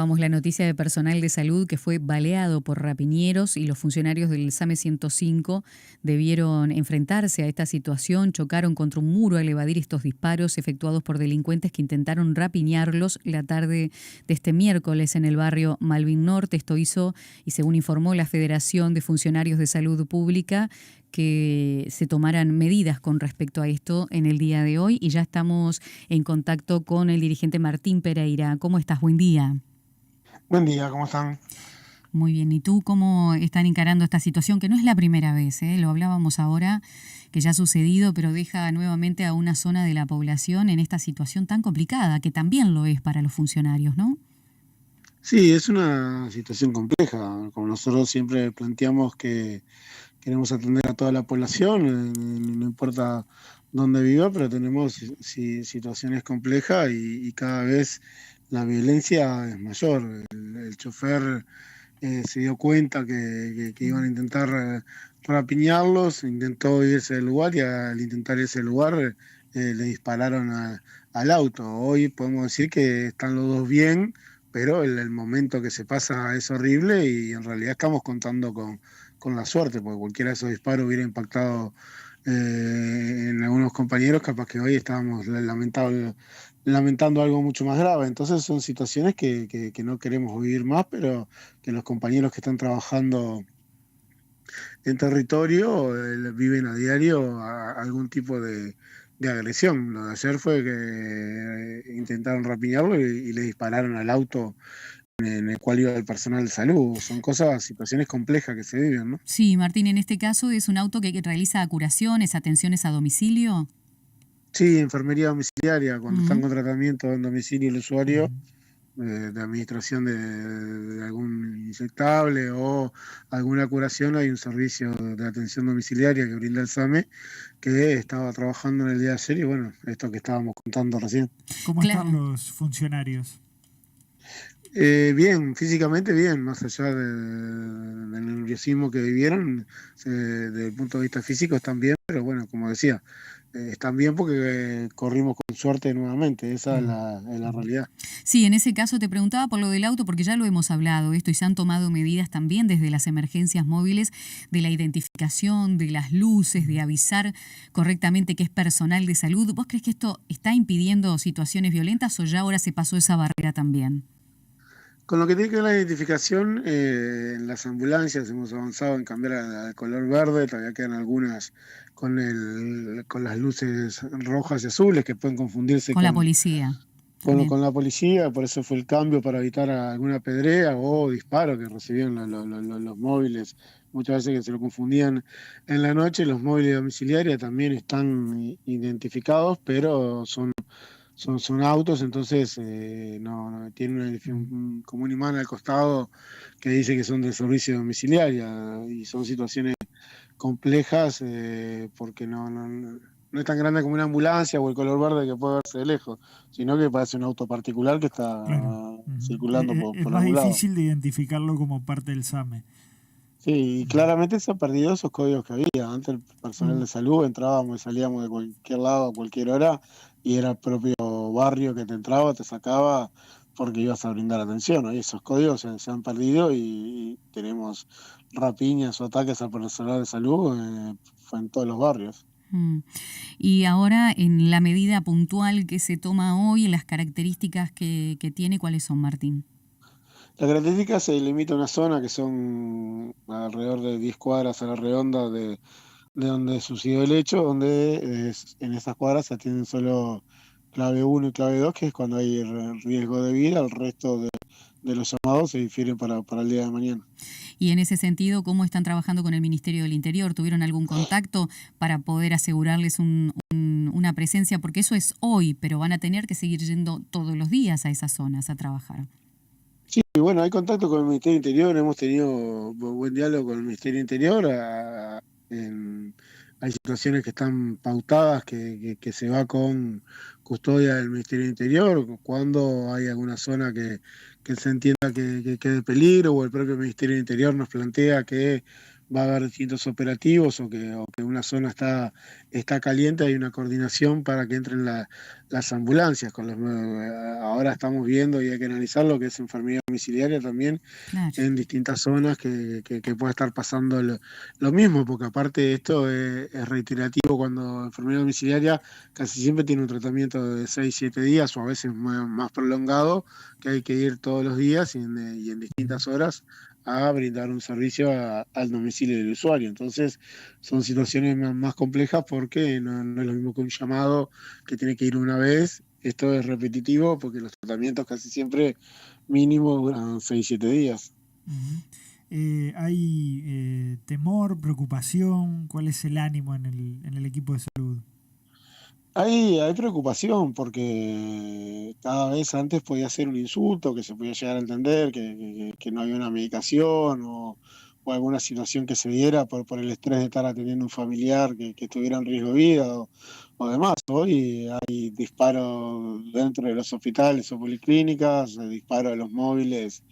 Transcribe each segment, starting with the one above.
dábamos la noticia de personal de salud que fue baleado por rapiñeros y los funcionarios del SAME 105 debieron enfrentarse a esta situación, chocaron contra un muro al evadir estos disparos efectuados por delincuentes que intentaron rapiñarlos la tarde de este miércoles en el barrio Malvin Norte. Esto hizo, y según informó la Federación de Funcionarios de Salud Pública, que se tomaran medidas con respecto a esto en el día de hoy, y ya estamos en contacto con el dirigente Martín Pereira. ¿Cómo estás? Buen día. Buen día, ¿cómo están? Muy bien. ¿Y tú cómo están encarando esta situación? Que no es la primera vez, ¿eh? Lo hablábamos ahora, que ya ha sucedido, pero deja nuevamente a una zona de la población en esta situación tan complicada, que también lo es para los funcionarios, ¿no? Sí, es una situación compleja. Como nosotros siempre planteamos que queremos atender a toda la población, no importa dónde viva, pero tenemos situaciones complejas y cada vez la violencia es mayor. El chofer se dio cuenta que iban a intentar rapiñarlos, intentó irse del lugar y al intentar irse del lugar le dispararon al auto. Hoy podemos decir que están los dos bien, pero el momento que se pasa es horrible y en realidad estamos contando con la suerte, porque cualquiera de esos disparos hubiera impactado en algunos compañeros, capaz que hoy estábamos lamentando algo mucho más grave. Entonces son situaciones que no queremos vivir más, pero que los compañeros que están trabajando en territorio viven a diario algún tipo de agresión. Lo de ayer fue que intentaron rapiñarlo y le dispararon al auto en el cual iba el personal de salud. Son cosas, situaciones complejas que se viven, ¿no? Sí, Martín, en este caso es un auto que realiza curaciones, atenciones a domicilio. Sí, enfermería domiciliaria, cuando están Mm. con tratamiento en domicilio el usuario, de administración de algún inyectable o alguna curación, hay un servicio de atención domiciliaria que brinda el SAME, que estaba trabajando en el día de ayer y bueno, esto que estábamos contando recién. ¿Cómo están Claro. los funcionarios? Bien, físicamente bien, más allá del nerviosismo que vivieron, desde el punto de vista físico están bien, pero bueno, como decía, están bien porque corrimos con suerte nuevamente, esa es la realidad. Sí, en ese caso te preguntaba por lo del auto, porque ya lo hemos hablado esto y se han tomado medidas también desde las emergencias móviles de la identificación, de las luces, de avisar correctamente que es personal de salud. ¿Vos crees que esto está impidiendo situaciones violentas o ya ahora se pasó esa barrera también? Con lo que tiene que ver la identificación, en las ambulancias hemos avanzado en cambiar al color verde, todavía quedan algunas con las luces rojas y azules que pueden confundirse Con la policía también. con la policía, por eso fue el cambio para evitar alguna pedrea o disparo que recibían los móviles, muchas veces que se lo confundían en la noche. Los móviles domiciliarios también están identificados, pero son autos, entonces no tienen como un imán al costado que dice que son de servicio domiciliaria y son situaciones complejas porque no es tan grande como una ambulancia o el color verde que puede verse de lejos, sino que parece un auto particular que está Claro. circulando Es por más algún lado. difícil de identificarlo como parte del SAME. Sí, y claramente se han perdido esos códigos que había. Antes el personal Mm. de salud entrábamos y salíamos de cualquier lado a cualquier hora y era el propio barrio que te entraba, te sacaba porque ibas a brindar atención. Hoy esos códigos se han perdido y tenemos rapiñas o ataques al personal de salud fue en todos los barrios. Mm. Y ahora, en la medida puntual que se toma hoy, las características que tiene, ¿cuáles son, Martín? La característica se limita a una zona que son alrededor de 10 cuadras a la redonda de donde sucedió el hecho, donde en esas cuadras se atienden solo clave uno y clave 2 que es cuando hay riesgo de vida. El resto de los llamados se difieren para el día de mañana. Y en ese sentido, ¿cómo están trabajando con el Ministerio del Interior? ¿Tuvieron algún contacto para poder asegurarles una presencia? Porque eso es hoy, pero van a tener que seguir yendo todos los días a esas zonas a trabajar. Sí, bueno, hay contacto con el Ministerio del Interior, hemos tenido buen diálogo con el Ministerio del Interior. Hay situaciones que están pautadas que se va con custodia del Ministerio del Interior, cuando hay alguna zona que se entienda que de peligro o el propio Ministerio del Interior nos plantea que va a haber distintos operativos o que una zona está caliente, hay una coordinación para que entren las ambulancias. Ahora estamos viendo y hay que analizar lo que es enfermería domiciliaria también Claro. en distintas zonas que pueda estar pasando lo mismo, porque aparte esto es reiterativo cuando enfermería domiciliaria casi siempre tiene un tratamiento de 6 7 días o a veces más prolongado, que hay que ir todos los días y en distintas horas a brindar un servicio al domicilio del usuario. Entonces, son situaciones más complejas porque no es lo mismo que un llamado que tiene que ir una vez. Esto es repetitivo porque los tratamientos casi siempre mínimo duran 6 7 días. Ujú. ¿Hay temor, preocupación? ¿Cuál es el ánimo en el equipo de salud? Hay preocupación porque cada vez antes podía ser un insulto, que se podía llegar a entender, que no había una medicación o alguna situación que se diera por el estrés de estar atendiendo a un familiar que estuviera en riesgo de vida o demás. Hoy hay disparos dentro de los hospitales o policlínicas, disparos de los móviles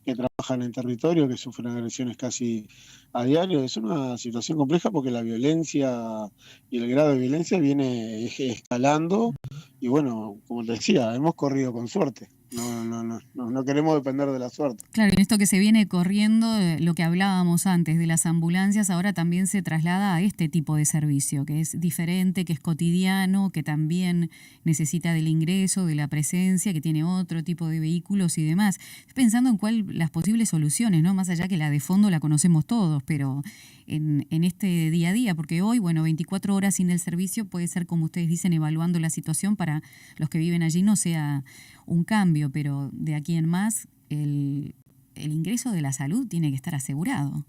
que trabajan en territorio, que sufren agresiones casi a diario. Es una situación compleja porque la violencia y el grado de violencia viene escalando y bueno, como te decía, hemos corrido con suerte. No queremos depender de la suerte. Claro, en esto que se viene corriendo, lo que hablábamos antes de las ambulancias, ahora también se traslada a este tipo de servicio, que es diferente, que es cotidiano, que también necesita del ingreso, de la presencia, que tiene otro tipo de vehículos y demás. Estoy pensando en cuál las posibles soluciones, ¿no? Más allá que la de fondo la conocemos todos, pero en este día a día, porque hoy, bueno, 24 horas sin el servicio puede ser, como ustedes dicen, evaluando la situación para los que viven allí no sea un cambio, pero de aquí en más el ingreso de la salud tiene que estar asegurado.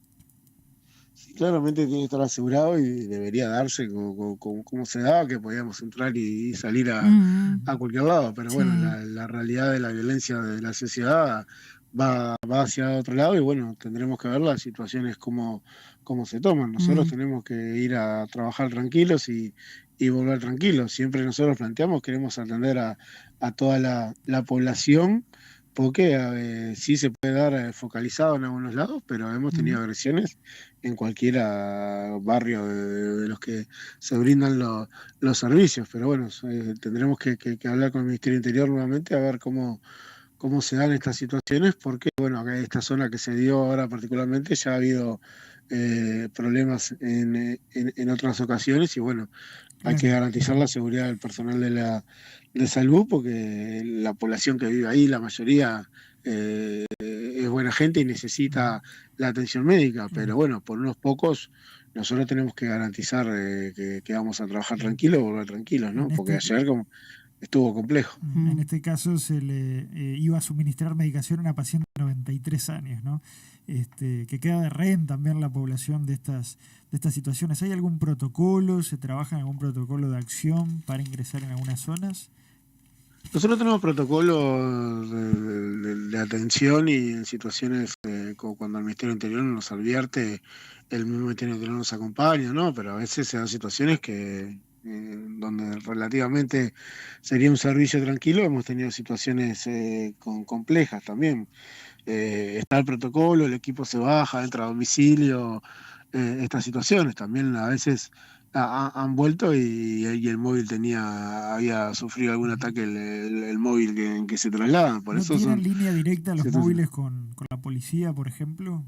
Sí, claramente tiene que estar asegurado y debería darse como se daba, que podíamos entrar y salir a Mm, cualquier lado, pero bueno, sí. la realidad de la violencia de la sociedad va hacia otro lado y bueno, tendremos que ver las situaciones cómo se toman. Nosotros Mm, tenemos que ir a trabajar tranquilos y volver tranquilos. Siempre nosotros planteamos, queremos atender a toda la población. Porque sí se puede dar focalizado en algunos lados, pero hemos tenido mm. agresiones en cualquier barrio de los que se brindan los servicios. Pero bueno, tendremos que hablar con el Ministerio del Interior nuevamente a ver cómo se dan estas situaciones, porque bueno, acá en esta zona que se dio ahora particularmente ya ha habido problemas en otras ocasiones y bueno, hay que Claro. garantizar la seguridad del personal de salud porque la población que vive ahí, la mayoría es buena gente y Ujú. necesita la atención médica, Claro. pero bueno, por unos pocos nosotros tenemos que garantizar que vamos a trabajar Ujú. tranquilos, volver tranquilos, ¿no? En Porque este, ayer estuvo complejo. en Mm. este caso se le iba a suministrar medicación a una paciente de 93 años, ¿no? Que queda de rehén también la población de estas situaciones. ¿Hay algún protocolo? ¿Se trabaja en algún protocolo de acción para ingresar en algunas zonas? Nosotros tenemos protocolos de atención y en situaciones como cuando el Ministerio del Interior nos advierte, el mismo Ministerio del Interior nos acompaña, ¿no? Pero a veces se dan situaciones donde relativamente sería un servicio tranquilo, hemos tenido situaciones complejas también. Está el protocolo, el equipo se baja, entra a domicilio, estas situaciones también a veces han vuelto y el móvil había sufrido algún Ujú. ataque el móvil en que se trasladan, por ¿No eso tienen son línea directa los situaciones. móviles con la policía, por ejemplo?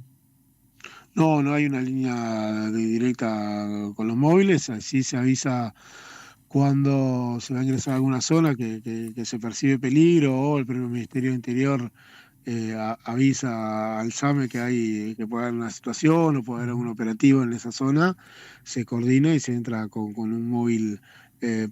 No hay una línea directa con los móviles, así se avisa cuando se va a ingresar a alguna zona que se percibe peligro o el propio Ministerio de Interior avisa al SAME que puede haber una situación o puede haber Ujú. algún operativo en esa zona, se coordina y se entra con un móvil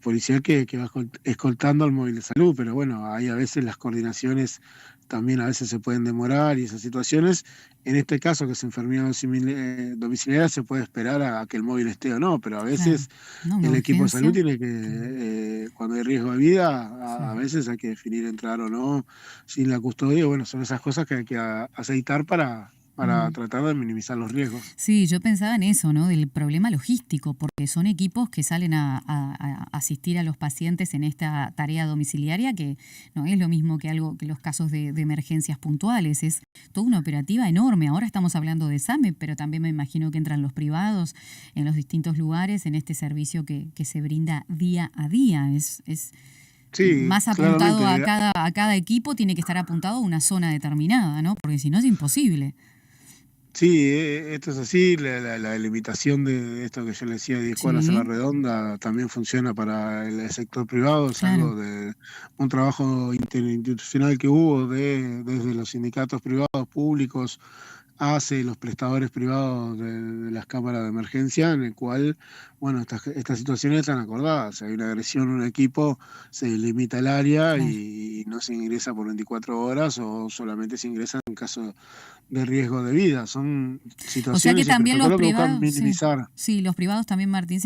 policial que va escoltando al móvil de salud, pero bueno, hay a veces las coordinaciones también a veces se pueden demorar y esas situaciones. En este caso, que es enfermedad domiciliaria, se puede esperar a que el móvil esté o no, pero a Claro. veces No, una el equipo de salud urgencia. tiene que, Claro. cuando hay riesgo de vida, a Sí. veces hay que definir entrar o no sin la custodia. Bueno, son esas cosas que hay que aceitar para tratar de minimizar los riesgos. Sí, yo pensaba en eso, ¿no? Del problema logístico, porque son equipos que salen a asistir a los pacientes en esta tarea domiciliaria, que no es lo mismo que algo que los casos de emergencias puntuales, es toda una operativa enorme. Ahora estamos hablando de SAME, pero también me imagino que entran los privados en los distintos lugares en este servicio que se brinda día a día. Es Sí, más apuntado claramente. a cada equipo, tiene que estar apuntado a una zona determinada, ¿no? Porque si no es imposible. Sí, esto es así, la delimitación de esto que yo le decía, 10 cuadras a la Sí, redonda, también funciona para el sector privado, es claro. algo de un trabajo interinstitucional que hubo desde los sindicatos privados, públicos, hace los prestadores privados de las cámaras de emergencia, en el cual, bueno, estas situaciones están acordadas. Si hay una agresión en un equipo, se limita el área Claro. y no se ingresa por 24 horas o solamente se ingresa en caso de riesgo de vida. Son O sea que situaciones y también los protocolos que buscan privados, sí, minimizar. sí, los privados también, Martín,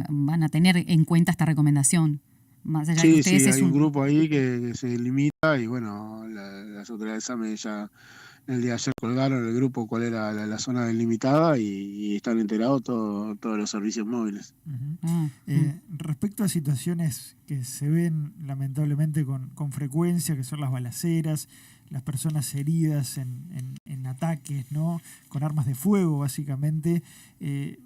van a tener en cuenta esta recomendación. Más allá de que Sí, ustedes sí, es hay un un... grupo ahí que se limita y bueno, las autoridades SAME ya el día de ayer colgaron el grupo cuál era la zona delimitada y están enterados todos los servicios móviles. Ujú. Ah, mm, Respecto a situaciones que se ven lamentablemente con frecuencia, que son las balaceras, las personas heridas en ataques, ¿no? Con armas de fuego, básicamente.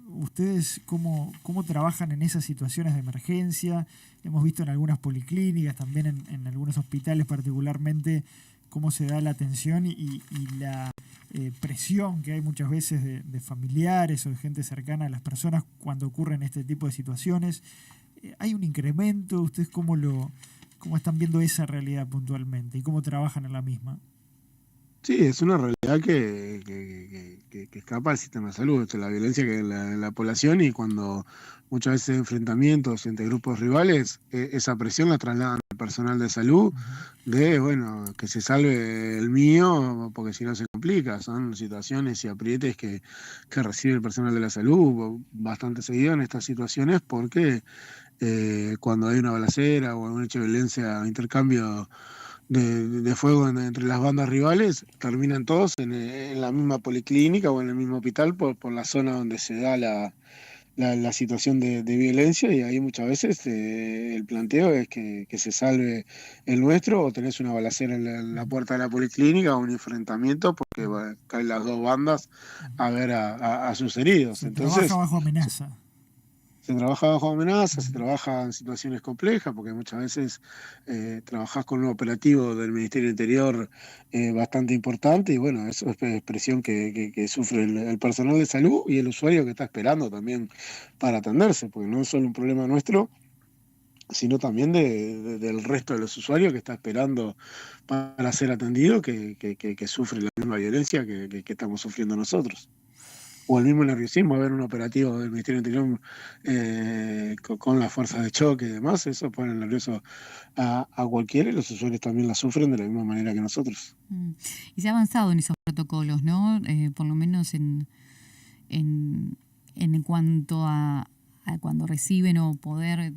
¿Ustedes cómo trabajan en esas situaciones de emergencia? Hemos visto en algunas policlínicas, también en algunos hospitales particularmente, cómo se da la atención y la presión que hay muchas veces de familiares o de gente cercana a las personas cuando ocurren este tipo de situaciones. ¿Hay un incremento? ¿Ustedes cómo están viendo esa realidad puntualmente y cómo trabajan en la misma? Sí, es una realidad que escapa al sistema de salud, la violencia que hay en la población y cuando muchas veces enfrentamientos entre grupos rivales, esa presión la trasladan al personal de salud Ujú. de, bueno, que se salve el mío porque si no se complica. Son situaciones y aprietes que recibe el personal de la salud bastante seguido en estas situaciones porque cuando hay una balacera o un hecho de violencia, intercambio de fuego entre las bandas rivales, terminan todos en la misma policlínica o en el mismo hospital por la zona donde se da la situación de violencia y ahí muchas veces el planteo es que se salve el nuestro o tenés una balacera en la puerta de la policlínica o un enfrentamiento porque caen las dos bandas a ver a sus heridos. Se trabaja Entonces, bajo amenaza. se trabaja bajo amenaza, se Ujú. trabaja en situaciones complejas, porque muchas veces trabajás con un operativo del Ministerio del Interior bastante importante, y bueno, eso es expresión que sufre el personal de salud y el usuario que está esperando también para atenderse, porque no es solo un problema nuestro, sino también del resto de los usuarios que está esperando para ser atendido, que sufre la misma violencia que estamos sufriendo nosotros o el mismo nerviosismo, ver un operativo del Ministerio del Interior con las fuerzas de choque y demás, eso pone nervioso a cualquiera y los usuarios también la sufren de la misma manera que nosotros. mm. Y se ha avanzado en esos protocolos, ¿no? Por lo menos en, en cuanto a cuando reciben o poder,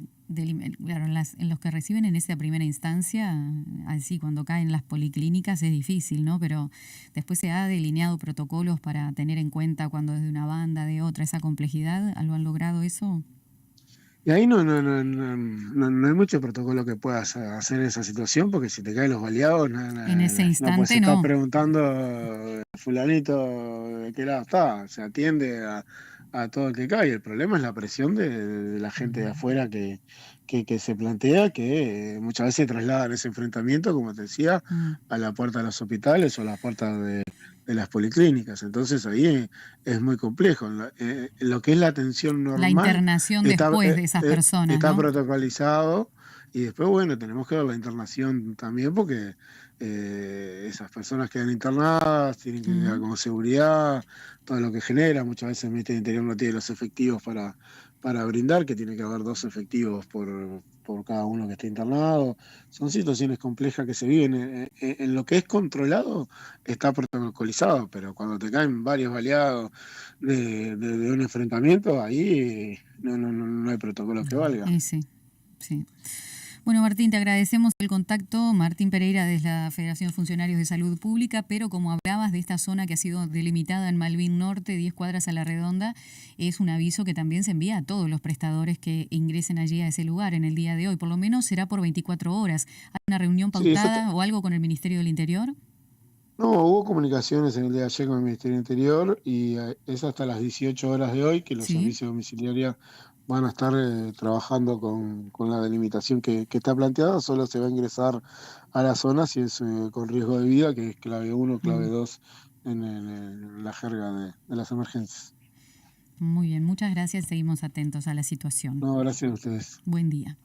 claro, en los que reciben en esa primera instancia, así cuando caen las policlínicas es difícil, ¿no? Pero después se ha delineado protocolos para tener en cuenta cuando es de una banda, de otra, esa complejidad. ¿Lo han logrado eso? Y ahí no hay mucho protocolo que puedas hacer en esa situación, porque si te caen los baleados, En ese no puedes instante estar no. preguntando, fulanito, ¿de qué lado está? Se atiende a todo el que cae. El problema es la presión de la gente de Ujú. afuera que se plantea, que muchas veces trasladan ese enfrentamiento, como te decía, Mm. a la puerta de los hospitales o a las puertas de las policlínicas. Entonces ahí es muy complejo. Lo que es la atención La normal internación está, después de esas personas, está ¿no? protocolizado y después, bueno, tenemos que ver la internación también porque esas personas quedan internadas, tienen que quedar Mm. con seguridad, todo lo que genera. Muchas veces el Ministerio del Interior no tiene los efectivos para brindar, que tiene que haber dos efectivos por cada uno que esté internado. Son situaciones complejas que se viven. En lo que es controlado está protocolizado, pero cuando te caen varios baleados de un enfrentamiento, ahí no hay protocolo que valga. Sí, sí. Bueno, Martín, te agradecemos el contacto. Martín Pereira, desde la Federación de Funcionarios de Salud Pública, pero como hablabas de esta zona que ha sido delimitada en Malvin Norte, 10 cuadras a la redonda, es un aviso que también se envía a todos los prestadores que ingresen allí a ese lugar en el día de hoy. Por lo menos será por 24 horas. ¿Hay una reunión Sí, pautada o algo con el Ministerio del Interior? no, hubo comunicaciones en el día de ayer con el Ministerio del Interior y es hasta las 18 horas de hoy que los Sí. servicios domiciliarios van a estar trabajando con la delimitación que está planteada. Solo se va a ingresar a la zona si es con riesgo de vida, que es clave 1, clave Mm, 2 en la jerga de las emergencias. muy bien, muchas gracias. Seguimos atentos a la situación. No, gracias a ustedes. Buen día.